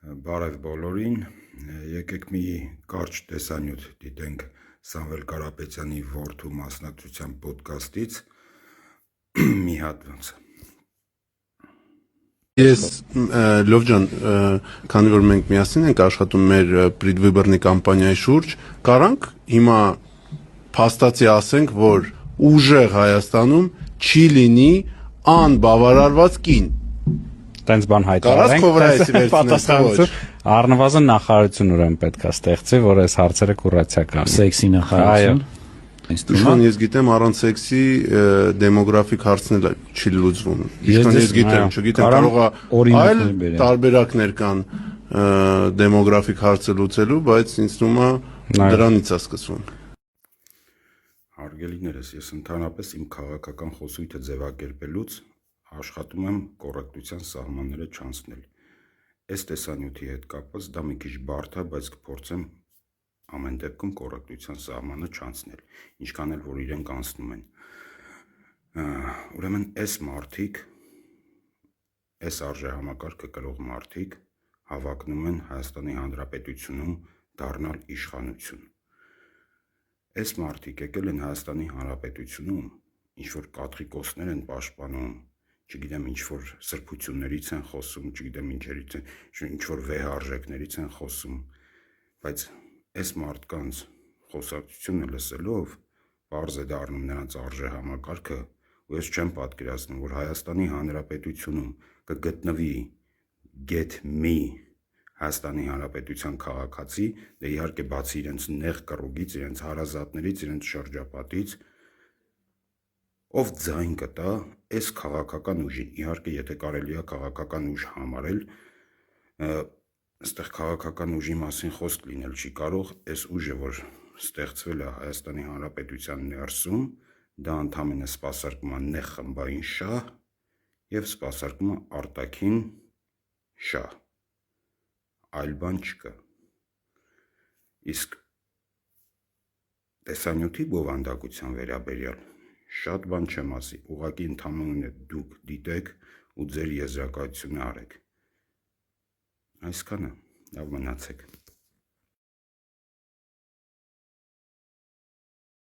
Բարև բոլորին, եկեք մի կարճ տեսանյութ դիտենք Սամվել Կարապետյանի որդու մասնակցության պոդկաստից մի հատված։ Ես լավ ջան, քանի որ մենք միասին ենք աշխատում մեր պրեդվիբորնի կամպանիայի շուրջ, կարանք հիմա փաստացի ասենք, որ ուժեղ Հայաստանում չի լինի անբավարարված կին։ Տենց բան հայտարարենք, պատասխանատու առնվազն նախարարություն ուրեմն պետք է ստեղծի, որ այս հարցերը կուրացիա կանի։ Սեքսի նախարարություն։ Ինչքան ես գիտեմ, առանց սեքսի դեմոգրաֆիկ հարցն էլ չի լուծվում։ Ինչքան ես գիտեմ, չգիտեմ, կարող է այլ տարբերակներ կան դեմոգրաֆիկ հարցը լուծելու, բայց ինձ թվում է դրանից է սկսվում։ Հարգելիներս, ես ընդհանրապես իմ քաղաքական խոսույթը ձևակերպելուց աշխատում եմ կոռեկտության սահմանները չանցնել։ Այս տեսանյութի հետ կապված դա մի քիչ բարդ է, բայց կփորձեմ ամեն դեպքում կոռեկտության սահմանը չանցնել, ինչքան էլ որ իրենք անցնում են։ Ուրեմն այս մարդիկ, այս արժեհամակարգը կրող մարդիկ հավակնում են Հայաստանի Հանրապետությունում դառնալ իշխանություն։ Այս մարդիկ եկել են Հայաստանի Հանրապետությունում, ինչ-որ կատրիկոսներ են պաշտպանում, չգիտեմ ինչ-որ սրբություններից են խոսում, չգիտեմ ինչերից են, ինչ-որ վեհարժեքներից են խոսում, բայց այս մարդկանց խոսակցությունը լսելով պարզ է դառնում նրանց արժեհամակարգը, ու ես չեմ պատկերացնում, որ Հայաստանի Հանրապետությունում կգտնվի get me Հայաստանի Հանրապետության քաղաքացի, դե իհարկե բացի իրենց նեղ կռուգից, իրենց հարազատներից, իրենց շրջապատից, ով ձայն կտա այս քաղաքական ուժին, իհարկե եթե կարելի է քաղաքական ուժ համարել, այստեղ քաղաքական ուժի մասին խոսք լինել չի կարող, այս ուժը, որ ստեղծվել է Հայաստանի Հանրապետության ներսում, դա ընդամենը սպասարկում է նեղ խմբային շահ և սպասարկում է արտաքին շահ, այլ բան չկա։ Իսկ տեսանյութի բովանդակության վերաբերյալ շատ բան չեմ ասի, ուղղակի ընդհանրապես դուք դիտեք ու ձեր եզրակացությունը արեք։ Այսքանը, լավ մնացեք։